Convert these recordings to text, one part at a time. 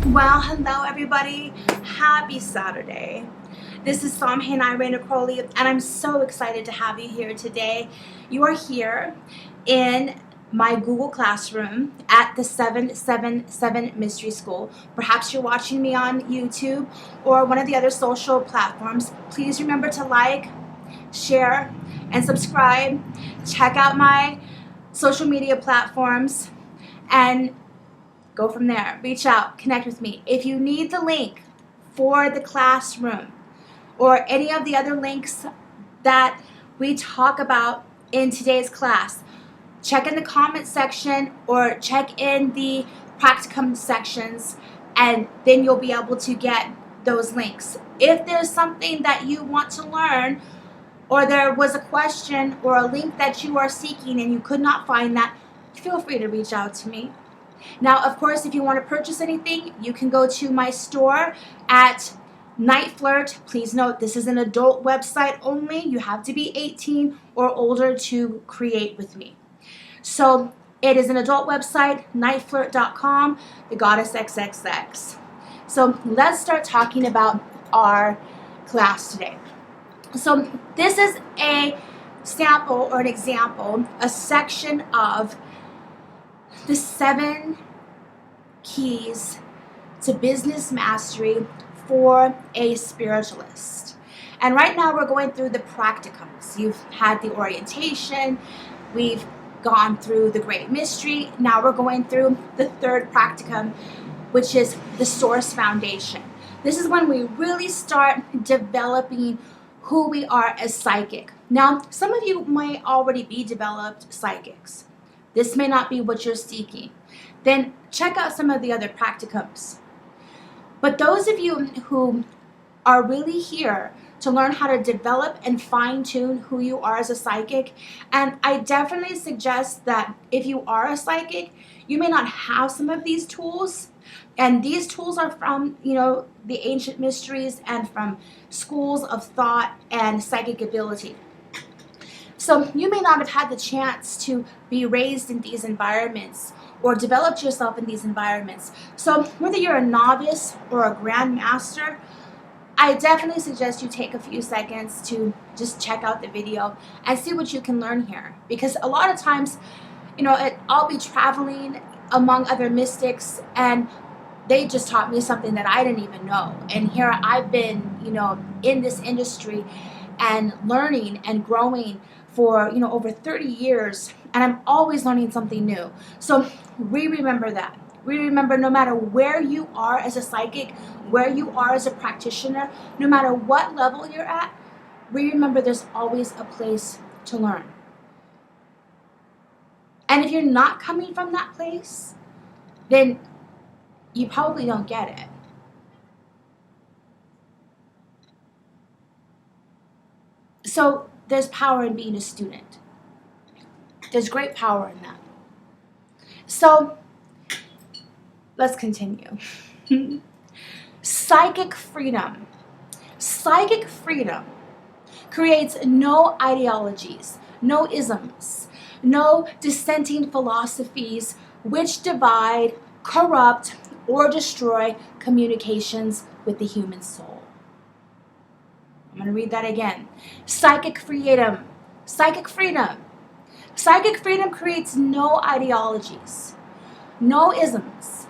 Well, hello everybody. Happy Saturday. This is Samhain Raina Crowley, and I'm so excited to have you here today. You are here in my Google Classroom at the 777 Mystery School. Perhaps you're watching me on YouTube or one of the other social platforms. Please remember to like, share, and subscribe. Check out my social media platforms and go from there. Reach out, connect with me. If you need the link for the classroom or any of the other links that we talk about in today's class, check in the comment section or check in the practicum sections, and then you'll be able to get those links. If there's something that you want to learn, or there was a question or a link that you are seeking and you could not find that, feel free to reach out to me. Now, of course, if you want to purchase anything, you can go to my store at Night Flirt. Please note, this is an adult website only. You have to be 18 or older to create with me. So it is an adult website, nightflirt.com, the goddess XXX. So let's start talking about our class today. So this is a sample or an example, a section of the 7 keys to business mastery for a spiritualist. And right now we're going through the practicums. You've had the orientation, we've gone through the great mystery. Now we're going through the 3rd practicum, which is the source foundation. This is when we really start developing who we are as psychic. Now, some of you might already be developed psychics. This may not be what you're seeking. Then check out some of the other practicums. But those of you who are really here to learn how to develop and fine-tune who you are as a psychic, and I definitely suggest that if you are a psychic, you may not have some of these tools, and these tools are from, the ancient mysteries and from schools of thought and psychic ability. So you may not have had the chance to be raised in these environments or developed yourself in these environments. So whether you're a novice or a grandmaster, I definitely suggest you take a few seconds to just check out the video and see what you can learn here. Because a lot of times, I'll be traveling among other mystics and they just taught me something that I didn't even know. And here I've been, in this industry and learning and growing for over 30 years, and I'm always learning something new. So remember that. Remember, no matter where you are as a psychic, where you are as a practitioner, no matter what level you're at, remember there's always a place to learn. And if you're not coming from that place, then you probably don't get it. So there's power in being a student. There's great power in that. So let's continue. Psychic freedom. Psychic freedom creates no ideologies, no isms, no dissenting philosophies which divide, corrupt, or destroy communications with the human soul. I'm going to read that again. Psychic freedom. Psychic freedom. Psychic freedom creates no ideologies, no isms,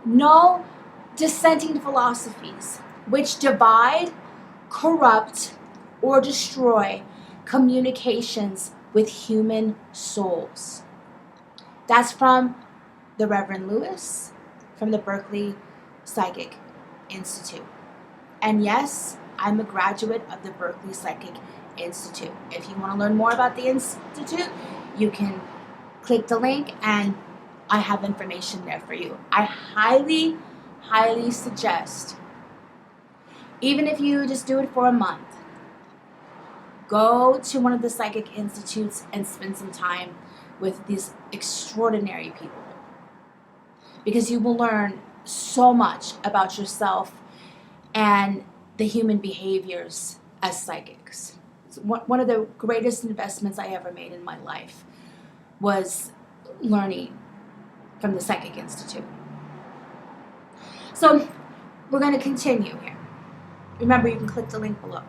no dissenting philosophies which divide, corrupt, or destroy communications with human souls. That's from the Reverend Lewis from the Berkeley Psychic Institute. And yes, I'm a graduate of the Berkeley Psychic Institute. If you want to learn more about the Institute, you can click the link and I have information there for you. I highly, highly suggest, even if you just do it for a month, go to one of the Psychic Institutes and spend some time with these extraordinary people. Because you will learn so much about yourself and the human behaviors as psychics. One of the greatest investments I ever made in my life was learning from the Psychic Institute. So So we're going to continue here. Remember, you can click the link below.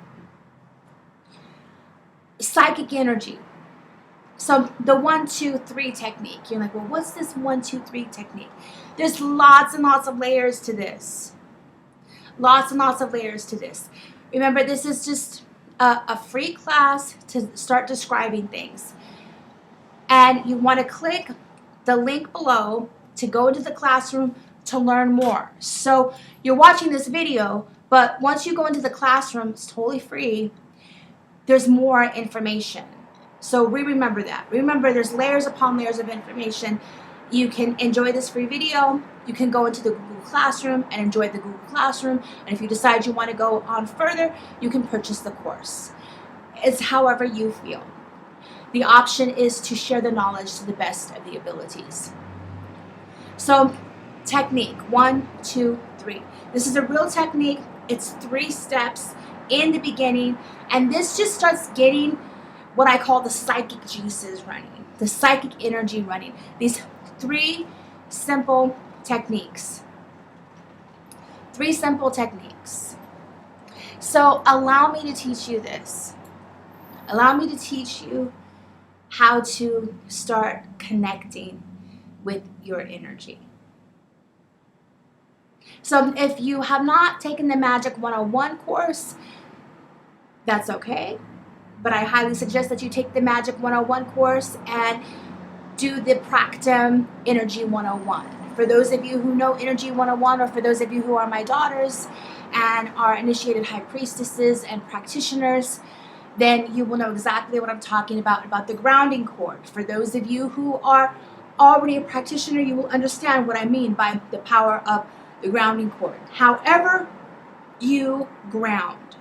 Psychic energy. So the 1, 2, 3 technique. You're like, well, what's this 1, 2, 3 technique? There's lots and lots of layers to this. Lots and lots of layers to this. Remember, this is just a free class to start describing things. And you want to click the link below to go into the classroom to learn more. So you're watching this video, but once you go into the classroom, it's totally free. There's more information. So remember that. Remember, there's layers upon layers of information. You can enjoy this free video. You can go into the Google Classroom and enjoy the Google Classroom. And if you decide you want to go on further, you can purchase the course. It's however you feel. The option is to share the knowledge to the best of the abilities. So, technique 1, 2, 3. This is a real technique. It's 3 steps in the beginning, and this just starts getting what I call the psychic juices running, the psychic energy running. These 3 simple techniques. 3 simple techniques. So allow me to teach you this. Allow me to teach you how to start connecting with your energy. So if you have not taken the Magic 101 course, that's okay. But I highly suggest that you take the Magic 101 course and do the Practum Energy 101. For those of you who know Energy 101, or for those of you who are my daughters and are initiated high priestesses and practitioners, then you will know exactly what I'm talking about the grounding cord. For those of you who are already a practitioner, you will understand what I mean by the power of the grounding cord. However you ground.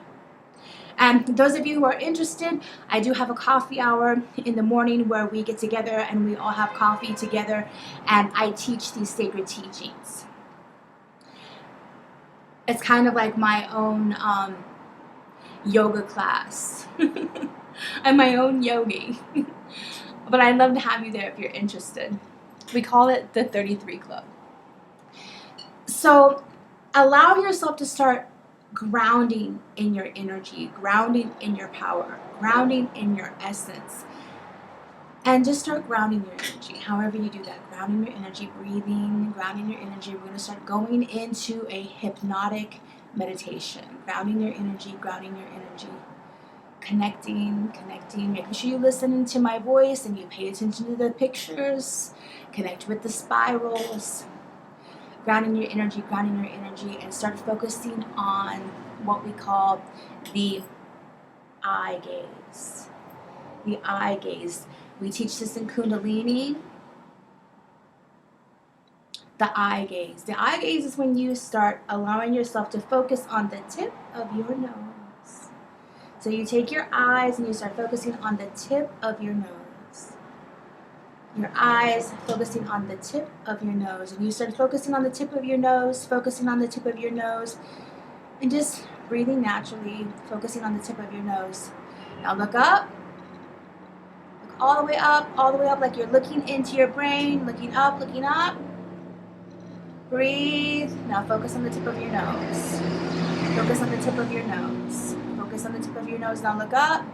And those of you who are interested, I do have a coffee hour in the morning where we get together and we all have coffee together, and I teach these sacred teachings. It's kind of like my own yoga class. I'm my own yogi. But I'd love to have you there if you're interested. We call it the 33 Club. So allow yourself to start grounding in your energy, grounding in your power, grounding in your essence. And just start grounding your energy, however you do that. Grounding your energy, breathing, grounding your energy. We're going to start going into a hypnotic meditation. Grounding your energy, grounding your energy. Connecting, making sure you listen to my voice and you pay attention to the pictures. Connect with the spirals. Grounding your energy, and start focusing on what we call the eye gaze. The eye gaze. We teach this in Kundalini. The eye gaze. The eye gaze is when you start allowing yourself to focus on the tip of your nose. So you take your eyes and you start focusing on the tip of your nose. Your eyes focusing on the tip of your nose. And you start focusing on the tip of your nose, focusing on the tip of your nose, and just breathing naturally, focusing on the tip of your nose. Now look up. Look all the way up, like you're looking into your brain, looking up. Breathe. Now focus on the tip of your nose. Focus on the tip of your nose. Focus on the tip of your nose. Now look up.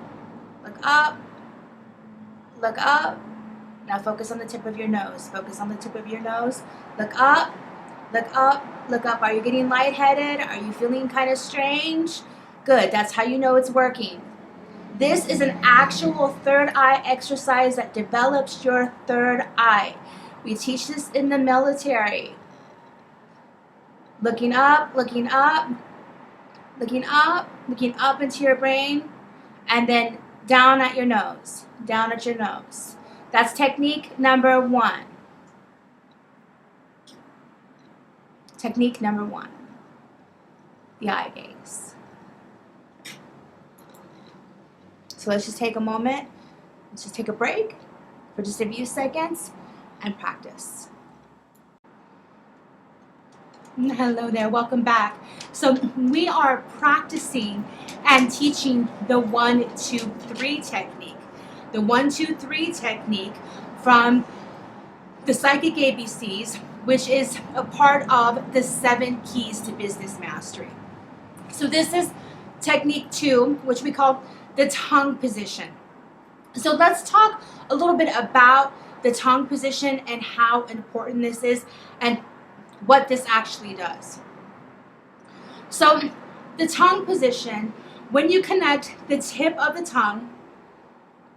Now focus on the tip of your nose. Focus on the tip of your nose. Look up. Are you getting lightheaded? Are you feeling kind of strange? Good. That's how you know it's working. This is an actual third eye exercise that develops your third eye. We teach this in the military. Looking up into your brain, and then down at your nose. That's technique number 1. Technique number 1. The eye gaze. So let's just take a moment. Let's just take a break for just a few seconds and practice. Hello there, welcome back. So we are practicing and teaching the 1, 2, 3 technique. The 1, 2, 3 technique from the Psychic ABCs, which is a part of the 7 keys to business mastery. So this is technique 2, which we call the tongue position. So let's talk a little bit about the tongue position and how important this is and what this actually does. So the tongue position, when you connect the tip of the tongue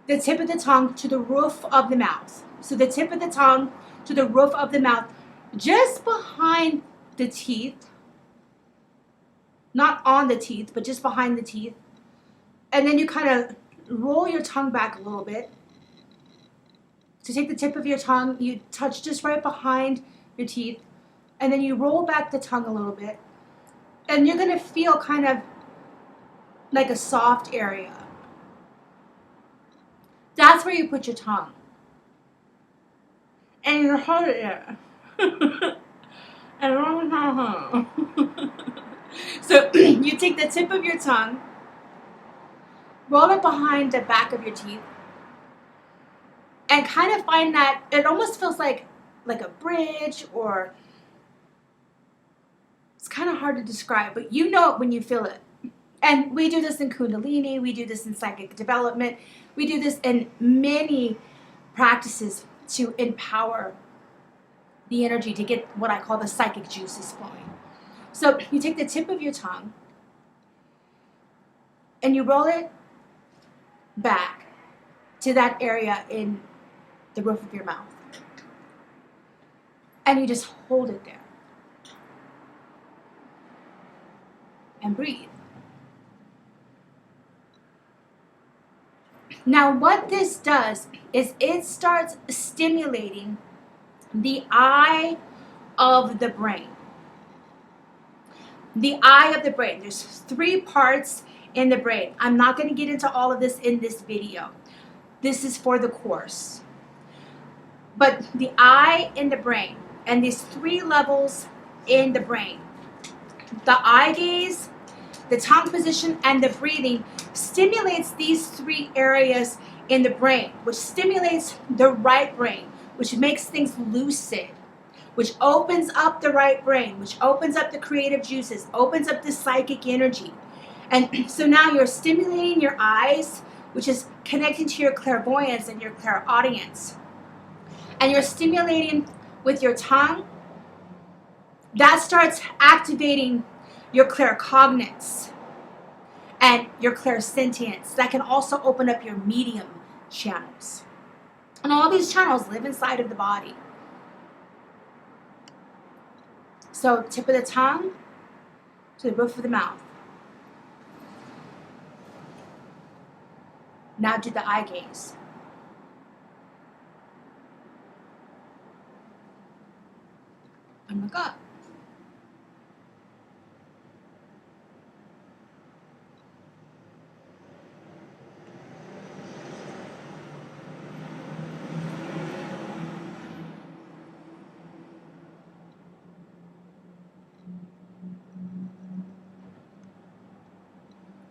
to the roof of the mouth. So the tip of the tongue to the roof of the mouth, just behind the teeth, not on the teeth, but just behind the teeth. And then you kind of roll your tongue back a little bit. So take the tip of your tongue, you touch just right behind your teeth, and then you roll back the tongue a little bit. And you're going to feel kind of like a soft area. That's where you put your tongue. And you hold it there. So you take the tip of your tongue, roll it behind the back of your teeth, and kind of find that it almost feels like a bridge, or it's kind of hard to describe, but you know it when you feel it. And we do this in Kundalini, we do this in psychic development, we do this in many practices to empower the energy, to get what I call the psychic juices flowing. So you take the tip of your tongue and you roll it back to that area in the roof of your mouth. And you just hold it there. And breathe. Now what this does is it starts stimulating the eye of the brain. The eye of the brain. There's 3 parts in the brain. I'm not going to get into all of this in this video. This is for the course. But the eye in the brain, and these 3 levels in the brain, the eye gaze, the tongue position, and the breathing stimulates these 3 areas in the brain, which stimulates the right brain, which makes things lucid, which opens up the right brain, which opens up the creative juices, opens up the psychic energy. And so now you're stimulating your eyes, which is connecting to your clairvoyance and your clairaudience. And you're stimulating with your tongue. That starts activating your claircognizance and your clairsentience. That can also open up your medium channels. And all these channels live inside of the body. So tip of the tongue to the roof of the mouth. Now do the eye gaze. And look up.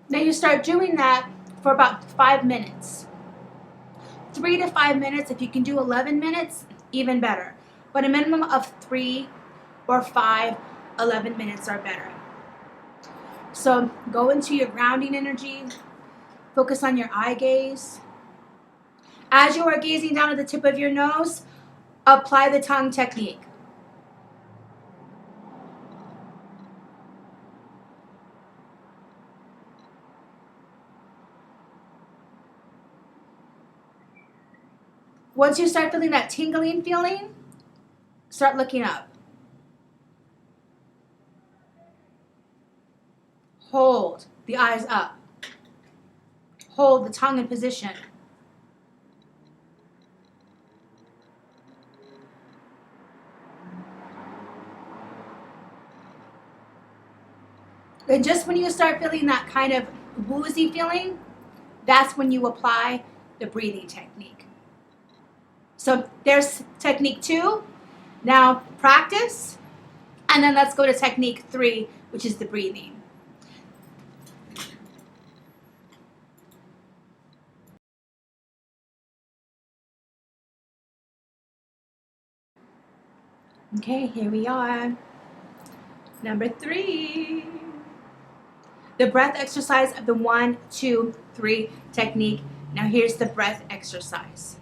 Now you start doing that for about 5 minutes. 3 to 5 minutes. If you can do 11 minutes, even better. But a minimum of 3 or 5, 11 minutes are better. So go into your grounding energy. Focus on your eye gaze. As you are gazing down at the tip of your nose, apply the tongue technique. Once you start feeling that tingling feeling, start looking up. Hold the eyes up. Hold the tongue in position. And just when you start feeling that kind of woozy feeling, that's when you apply the breathing technique. So there's technique 2. Now practice. And then let's go to technique 3, which is the breathing. Okay, here we are. Number 3. The breath exercise of the 1, 2, 3 technique. Now here's the breath exercise.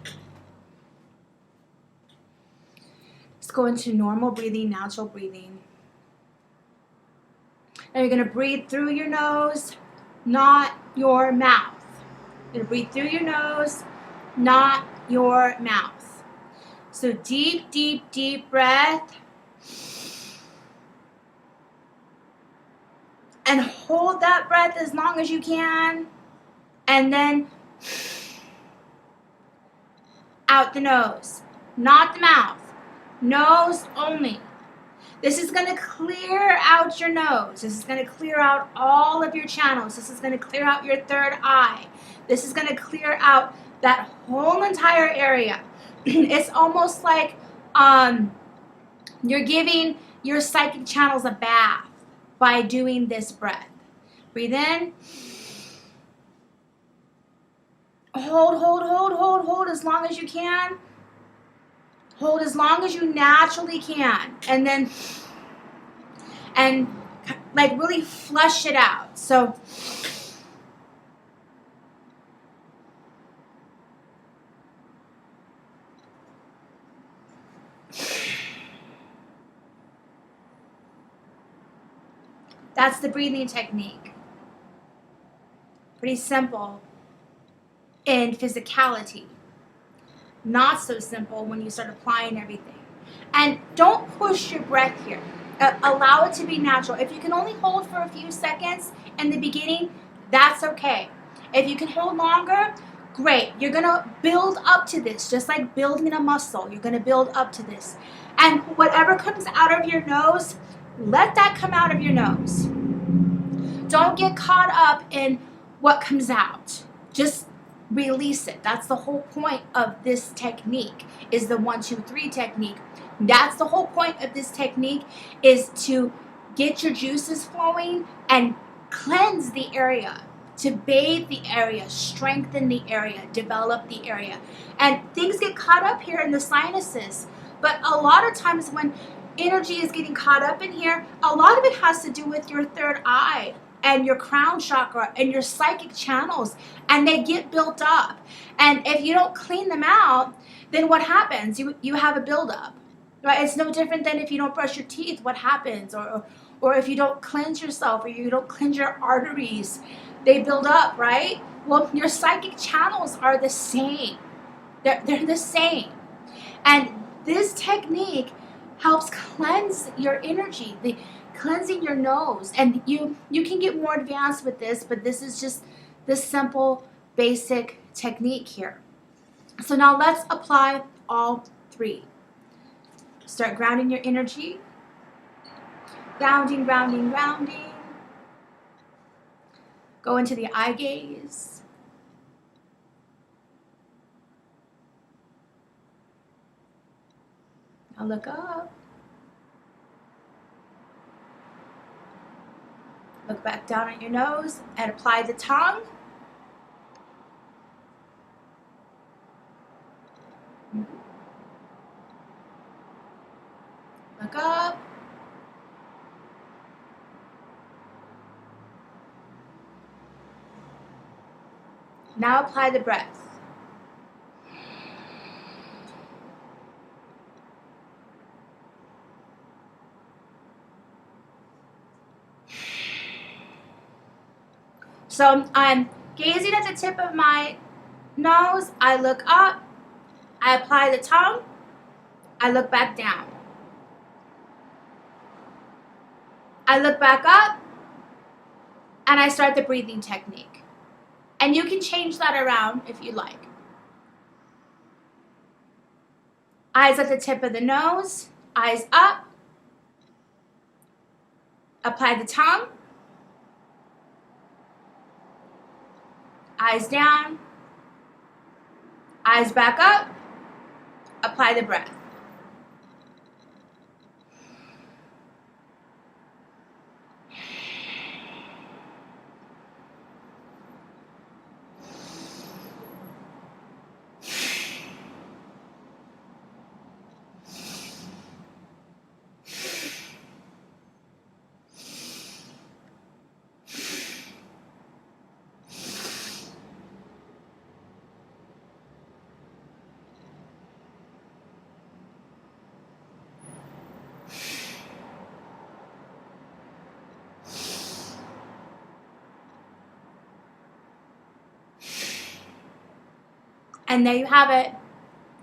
Let's go into normal breathing, natural breathing. Now you're going to breathe through your nose, not your mouth. You're going to breathe through your nose, not your mouth. So deep, deep, deep breath. And hold that breath as long as you can. And then out the nose, not the mouth. Nose only. This is going to clear out your nose. This is going to clear out all of your channels. This is going to clear out your third eye. This is going to clear out that whole entire area. It's almost like you're giving your psychic channels a bath by doing this breath. Breathe in. Hold as long as you can. Hold as long as you naturally can. And then, like really flush it out. So, that's the breathing technique. Pretty simple in physicality. Not so simple when you start applying everything. And don't push your breath here. Allow it to be natural. If you can only hold for a few seconds in the beginning, that's okay. If you can hold longer, great. You're going to build up to this, just like building a muscle. You're going to build up to this. And whatever comes out of your nose, let that come out of your nose. Don't get caught up in what comes out. Just release it. That's the whole point of this technique, is the 1, 2, 3 technique. That's the whole point of this technique, is to get your juices flowing and cleanse the area, to bathe the area, strengthen the area, develop the area. And things get caught up here in the sinuses. But a lot of times when energy is getting caught up in here, a lot of it has to do with your third eye and your crown chakra and your psychic channels, and they get built up. And if you don't clean them out, then what happens? You have a buildup, right? It's no different than if you don't brush your teeth. What happens? Or if you don't cleanse yourself, or you don't cleanse your arteries, they build up, right? Well, your psychic channels are the same. They're the same. And this technique helps cleanse your energy, cleansing your nose. And you can get more advanced with this, but this is just the simple, basic technique here. So now let's apply all 3. Start grounding your energy. Grounding, grounding, grounding. Go into the eye gaze. Now look up. Look back down at your nose and apply the tongue. Look up. Now apply the breath. So I'm gazing at the tip of my nose. I look up. I apply the tongue. I look back down. I look back up. And I start the breathing technique. And you can change that around if you like. Eyes at the tip of the nose. Eyes up. Apply the tongue. Eyes down. Eyes back up. Apply the breath. And there you have it,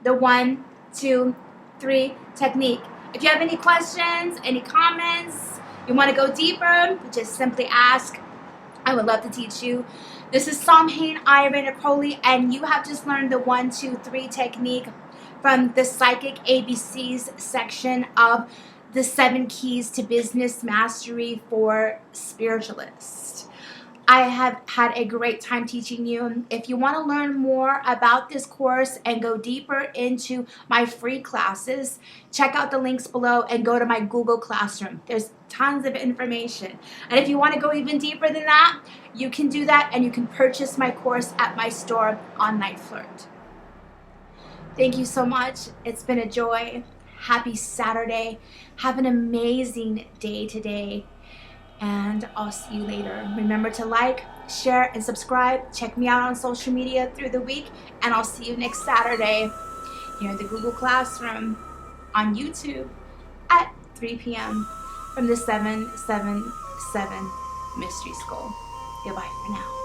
the 1, 2, 3 technique. If you have any questions, any comments, you want to go deeper, just simply ask. I would love to teach you. This is Samhain Crowley, and you have just learned the 1, 2, 3 technique from the Psychic ABCs section of the 7 Keys to Business Mastery for Spiritualists. I have had a great time teaching you. If you want to learn more about this course and go deeper into my free classes, check out the links below and go to my Google Classroom. There's tons of information. And if you want to go even deeper than that, you can do that, and you can purchase my course at my store on Night Flirt. Thank you so much. It's been a joy. Happy Saturday. Have an amazing day today. And I'll see you later. Remember to like, share, and subscribe. Check me out on social media through the week. And I'll see you next Saturday here in the Google Classroom on YouTube at 3 p.m. from the 777 Mystery School. Goodbye for now.